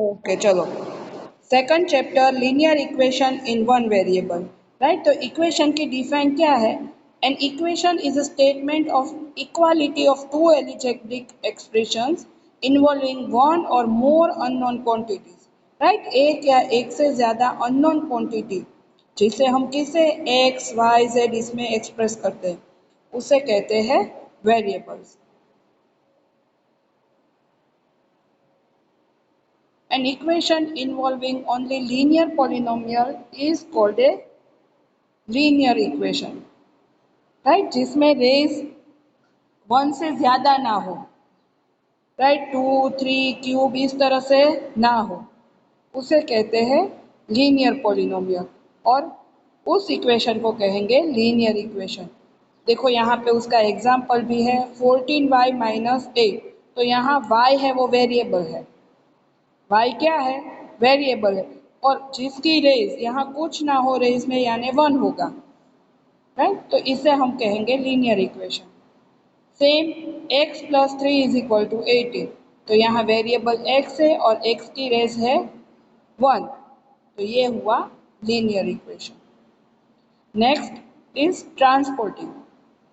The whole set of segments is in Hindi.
ओके चलो। Second chapter linear equation in one variable. Right, तो इक्वेशन की डिफाइन क्या है? An equation is a statement of equality of two algebraic expressions involving one or more unknown quantities. Right, एक या एक से ज्यादा अननोन क्वांटिटी जिसे हम किसे एक्स वाई जेड इसमें एक्सप्रेस करते हैं उसे कहते हैं variables. An equation involving only linear polynomial is called a linear equation, right? जिसमें रेज वन से ज्यादा ना हो, राइट, टू थ्री क्यूब इस तरह से ना हो, उसे कहते हैं लीनियर पॉलिनोमियल। और उस इक्वेशन को कहेंगे लीनियर इक्वेशन। देखो यहाँ पे उसका एग्जाम्पल भी है 14y माइनस 8। तो यहाँ y है वो वेरिएबल है, y क्या है? वेरिएबल है। और जिसकी रेज यहाँ कुछ ना हो रेज में यानी वन होगा, राइट, तो इसे हम कहेंगे linear equation. Same x plus three is equal to 18। तो यहाँ वेरिएबल x है और x की रेज है वन, तो ये हुआ linear equation. Next is transporting.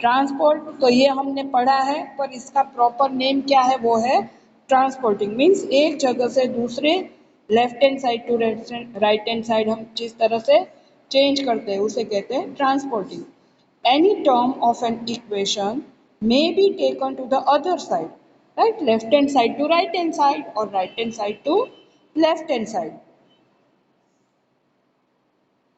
Transport तो ये हमने पढ़ा है, पर इसका प्रॉपर नेम क्या है? वो है ट्रांसपोर्टिंग। मीन्स एक जगह से दूसरे left hand side to right hand side हम जिस तरह से चेंज करते हैं उसे कहते हैं transporting. Any term of an equation may be taken to the other side, right, left hand side to right hand side और right hand side to left hand side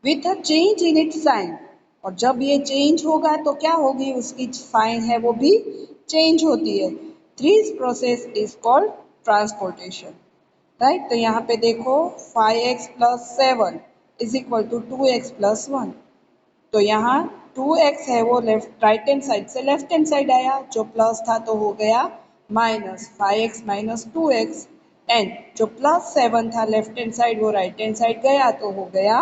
with a change in its sign. और जब ये चेंज होगा तो क्या होगी? उसकी साइन है वो भी चेंज होती है। This process is called transportation, right. तो यहाँ पे देखो 5x plus 7 is equal to 2x plus 1। तो यहाँ 2x है वो लेफ्ट राइट हैंड साइड से लेफ्ट हैंड साइड आया, जो प्लस था तो हो गया minus 5x minus 2x। And जो प्लस 7 था लेफ्ट हैंड साइड वो राइट हैंड साइड गया तो हो गया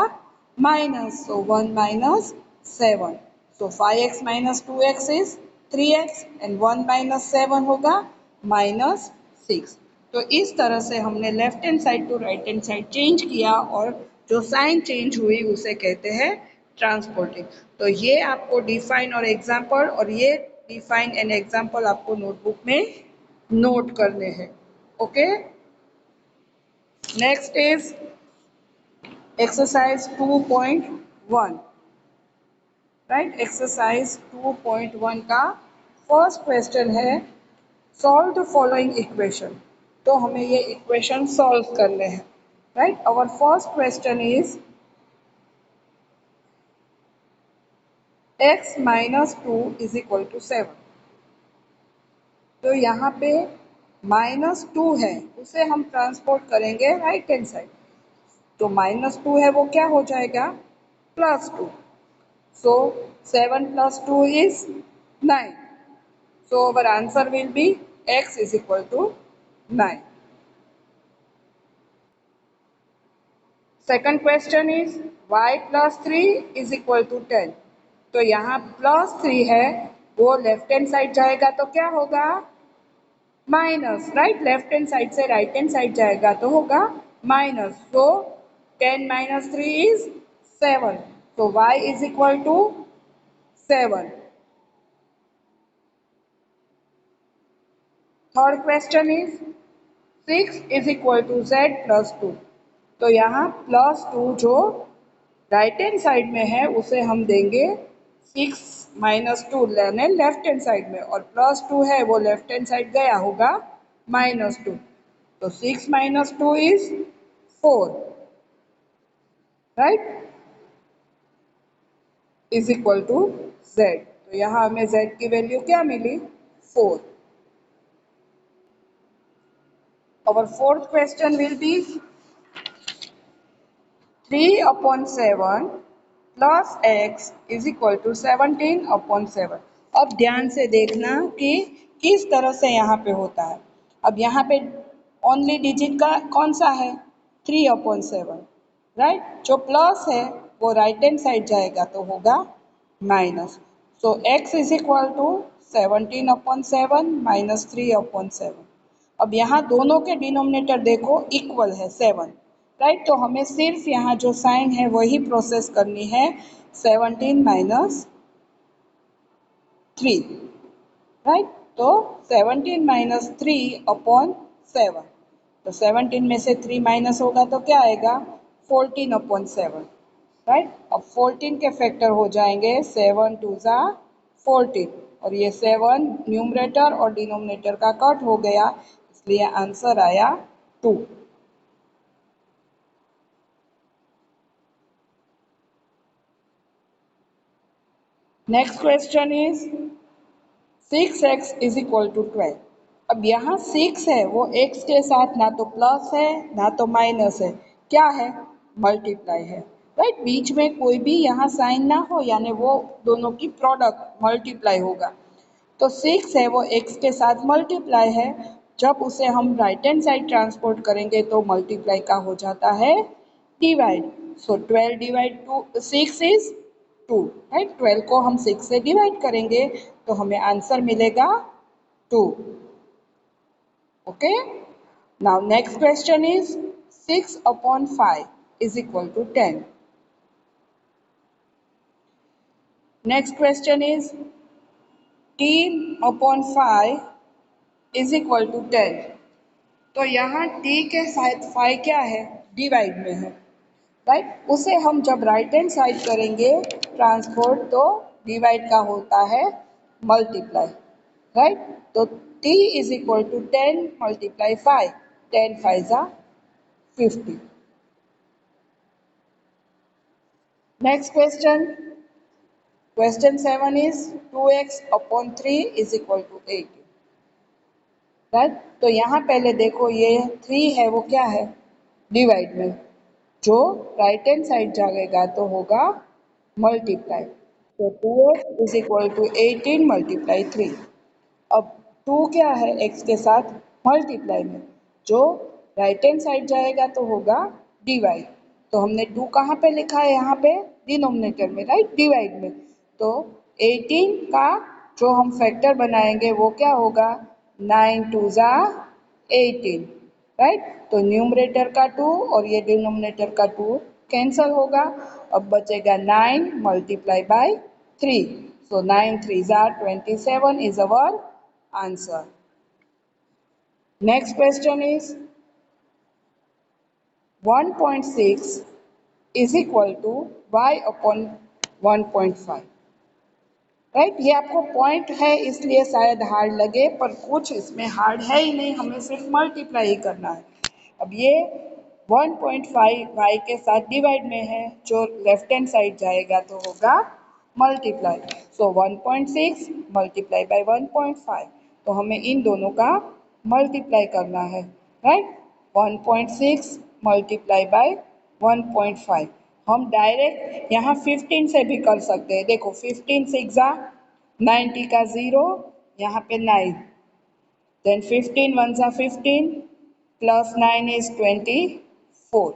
minus, so 1 minus 7, so 5x minus 2x is 3x and 1 minus 7 होगा minus 6। तो इस तरह से हमने left hand side to right hand side change किया और जो साइन चेंज हुई उसे कहते हैं ट्रांसपोर्टिंग। तो ये आपको डिफाइन और एग्जाम्पल, और ये डिफाइन एंड एग्जाम्पल आपको नोटबुक में नोट करने हैं। Okay, next is exercise 2.1, right. Exercise 2.1 का फर्स्ट क्वेश्चन है सॉल्व द फॉलोइंग इक्वेशन। तो हमें ये इक्वेशन सॉल्व करने हैं, right. Our first question is x minus 2 is equal to 7। तो यहाँ पे -2 है, उसे हम ट्रांसपोर्ट करेंगे राइट हैंड साइड। तो -2 है वो क्या हो जाएगा? +2। So 7 plus 2 is 9. So our answer will be x is equal to 9. Second question is y plus 3 is equal to 10. तो यहाँ +3 है वो लेफ्ट हैंड साइड जाएगा तो क्या होगा? Minus, right, left hand side से राइट हैंड साइड जाएगा तो होगा minus. So 10 minus 3 is 7. So y is equal to 7. Third question is 6 is equal to z plus 2। तो यहाँ +2 जो राइट हैंड साइड में है उसे हम देंगे 6 माइनस 2 यानी लेफ्ट हैंड साइड में, और +2 है वो लेफ्ट हैंड साइड गया होगा -2। तो 6 minus 2 is 4, right, is equal to z। तो यहाँ हमें z की वैल्यू क्या मिली? 4। Our fourth question will be 3/7 plus x is equal to 17/7। अब ध्यान से देखना कि किस तरह से यहाँ पे होता है। अब यहाँ पे ओनली डिजिट का कौन सा है? 3/7, राइट। जो प्लस है वो राइट हैंड साइड जाएगा तो होगा minus. So x is equal to 17/7 minus 3/7। अब यहाँ दोनों के डिनोमिनेटर देखो इक्वल है 7, राइट। तो हमें सिर्फ यहाँ जो साइन है वही प्रोसेस करनी है, 17 माइनस 3, राइट। तो 17 माइनस 3 अपॉन 7, तो 17 में से 3 माइनस होगा तो क्या आएगा, 14 अपॉन 7, राइट। अब 14 के फैक्टर हो जाएंगे 7 टू ज़ा 14, और ये 7 न्यूमरेटर और डिनोमिनेटर का कट हो गया, इसलिए आंसर आया 2। Next question is 6x is equal to 12। अब यहाँ 6 है वो x के साथ ना तो प्लस है ना तो माइनस है, क्या है, मल्टीप्लाई है, राइट। बीच में कोई भी यहाँ साइन ना हो, यानी वो दोनों की प्रोडक्ट मल्टीप्लाई होगा। तो 6 है वो x के साथ मल्टीप्लाई है, जब उसे हम राइट हैंड साइड ट्रांसपोर्ट करेंगे तो मल्टीप्लाई का हो जाता है divide. So 12 divide two 6 is 2, right. 12 को हम 6 से डिवाइड करेंगे तो हमें आंसर मिलेगा 2। Okay, now next question is 6 upon 5 is equal to 10। Next question is 10 upon 5 is equal to 10। तो यहाँ t के साथ फाई क्या है, डिवाइड में है, राइट। उसे हम जब राइट हैंड साइड करेंगे ट्रांसपोर्ट तो डिवाइड का होता है मल्टीप्लाई, राइट। तो t is equal to 10 multiply 5, 10 5 ज़ा 50। Next question, question 7 is 2x upon 3 is equal to 8, right. तो यहाँ पहले देखो ये 3 है वो क्या है, डिवाइड में, जो राइट हैंड साइड जाएगा तो होगा मल्टीप्लाई। तो 2x is equal to 18 multiply 3। अब 2 क्या है, x के साथ मल्टीप्लाई में, जो राइट हैंड साइड जाएगा तो होगा डिवाइड। तो हमने 2 कहाँ पे लिखा है, यहाँ पे डिनोमिनेटर में, राइट, डिवाइड में। तो 18 का जो हम फैक्टर बनाएंगे वो क्या होगा, 9 टू ज़ा 18, राइट। तो न्यूमरेटर का 2 और ये डिनोमिनेटर का 2 कैंसल होगा, अब बचेगा 9 multiply by 3। So 9 3s are 27 is our answer. Next question is 1.6 is equal to y upon 1.5, right. ये आपको पॉइंट है इसलिए शायद हार्ड लगे, पर कुछ इसमें हार्ड है ही नहीं, हमें सिर्फ मल्टीप्लाई ही करना है। अब ये 1.5 y के साथ डिवाइड में है, जो लेफ्ट हैंड साइड जाएगा तो होगा मल्टीप्लाई। सो 1.6 मल्टीप्लाई बाय 1.5, तो हमें इन दोनों का मल्टीप्लाई करना है, राइट। 1.6 मल्टीप्लाई बाय 1.5, हम डायरेक्ट यहाँ 15 से भी कर सकते हैं। देखो 15 6 ज़ा 90 का 0, यहाँ पे 9, देन 15 1 ज़ा 15 प्लस 9 इज 24।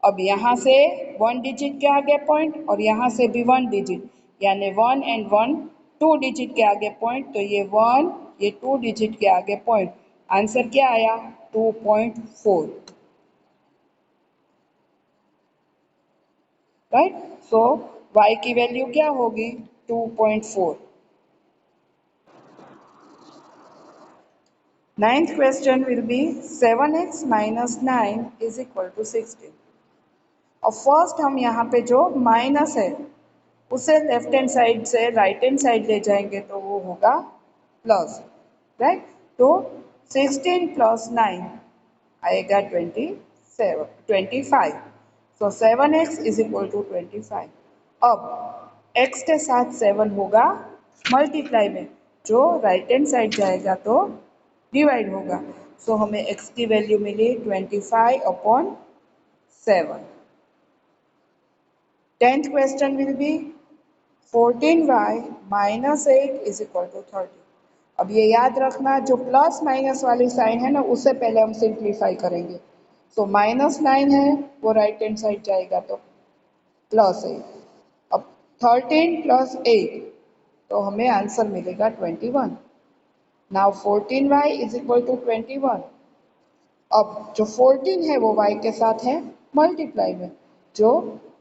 अब यहाँ से 1 डिजिट के आगे पॉइंट और यहाँ से भी 1 डिजिट, यानी 1 एंड 1 2 डिजिट के आगे पॉइंट, तो ये 1 ये 2 डिजिट के आगे पॉइंट, आंसर क्या आया 2.4, राइट। सो y की वैल्यू क्या होगी 2.4। Ninth question will be 7x minus 9 is equal to 16। और फर्स्ट हम यहाँ पे जो माइनस है उसे लेफ्ट हैंड साइड से राइट हैंड साइड ले जाएंगे तो वो होगा प्लस, राइट। तो 16 प्लस 9 आएगा 25। सो 7x इज इक्वल टू 25। अब x के साथ 7 होगा मल्टीप्लाई में, जो राइट हैंड साइड जाएगा तो डिवाइड होगा। सो हमें x की वैल्यू मिली 25 upon 7। 10th question will be 14y minus 8 is equal to 30। अब ये याद रखना, जो प्लस माइनस वाली साइन है ना उससे पहले हम सिंप्लीफाई करेंगे। सो माइनस 9 है वो राइट हैंड साइड जाएगा तो प्लस 8। अब 13 प्लस 8 तो हमें आंसर मिलेगा 21। Now 14y is equal to 21, अब जो 14 है वो y के साथ है मल्टीप्लाई में, जो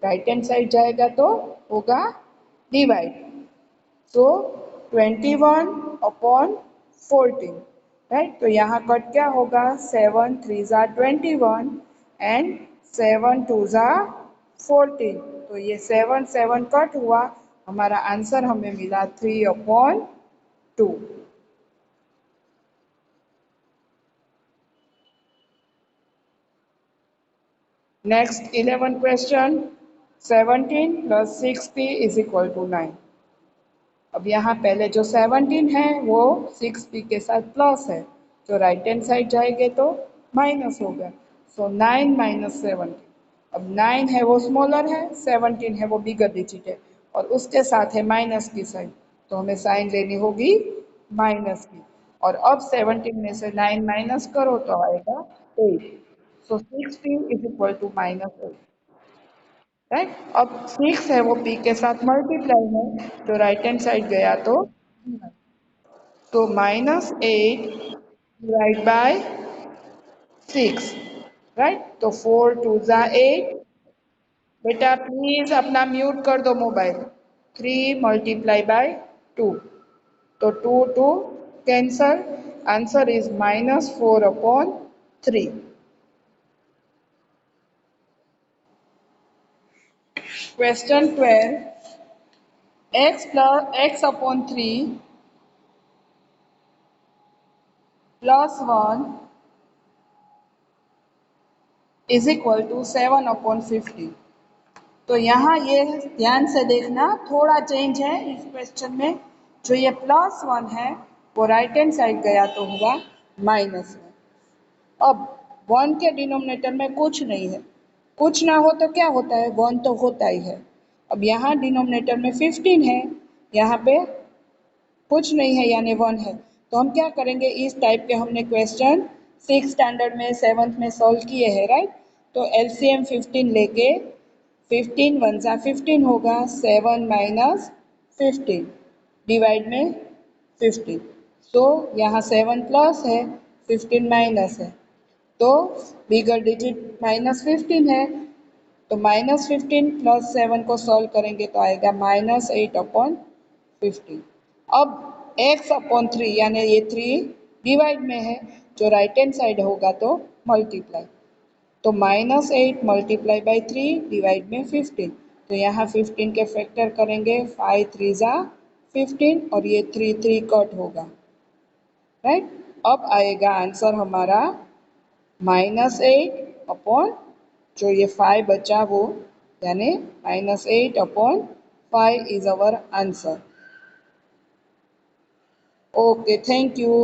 राइट हैंड साइड जाएगा तो होगा डिवाइड। सो 21 अपॉन 14, राइट। तो यहाँ कट क्या होगा, 7 3 ज़ा 21 एंड 7 2 ज़ा 14। तो ये 7 7 कट हुआ, हमारा आंसर हमें मिला 3 upon 2। Next 11 question, 17 plus 6p is equal to 9। अब यहाँ पहले जो 17 है वो 6p के साथ प्लस है, जो राइट हैंड साइड जाएंगे तो माइनस हो गया। सो 9 माइनस 17। अब 9 है वो स्मॉलर है, 17 है वो बिगर डिजिट है, और उसके साथ है माइनस की साइन, तो हमें साइन लेनी होगी माइनस की। और अब 17 में से 9 माइनस करो तो आएगा 8। So 6p is equal to -8, right. अब 6 है वो p के साथ मल्टीप्लाई है, तो राइट हैंड साइड गया तो -8 डिवाइड बाय 6, राइट। तो 4 2 ज़ा 8। बेटा प्लीज अपना म्यूट कर दो मोबाइल। 3 मल्टीप्लाई बाय 2, तो 2 2 cancel, answer is -4 upon 3। Question 12, x upon 3 plus 1 is equal to 7 upon 50। तो यहाँ ये ध्यान से देखना, थोड़ा चेंज है इस क्वेश्चन में। जो ये +1 है वो राइट हैंड साइड गया तो हुआ माइनस में। अब 1 के डिनोमिनेटर में कुछ नहीं है, कुछ ना हो तो क्या होता है, 1 तो होता ही है। अब यहाँ डिनोमिनेटर में 15 है, यहाँ पे कुछ नहीं है यानी 1 है, तो हम क्या करेंगे, इस टाइप के हमने क्वेश्चन 6 स्टैंडर्ड में 7th में सॉल्व किए हैं, राइट। तो एलसीएम 15 लेके 15 1 ज़ा 15 होगा, 7 माइनस 15 डिवाइड में 15। तो यहाँ 7 प्लस है 15 माइनस है, तो बिगर डिजिट -15 है, तो -15 प्लस 7 को सॉल्व करेंगे तो आएगा -8 अपॉन 15। अब x अपॉन 3 यानी ये 3 डिवाइड में है, जो राइट हैंड साइड होगा तो मल्टीप्लाई, तो -8 मल्टीप्लाई बाई 3 डिवाइड में 15। तो यहाँ 15 के फैक्टर करेंगे, 5 3 ज़ा 15 और ये 3 3 कट होगा, राइट। अब आएगा आंसर हमारा -8 अपॉन जो ये 5 बचा वो, यानी -8 upon 5 is our answer. Okay, thank you.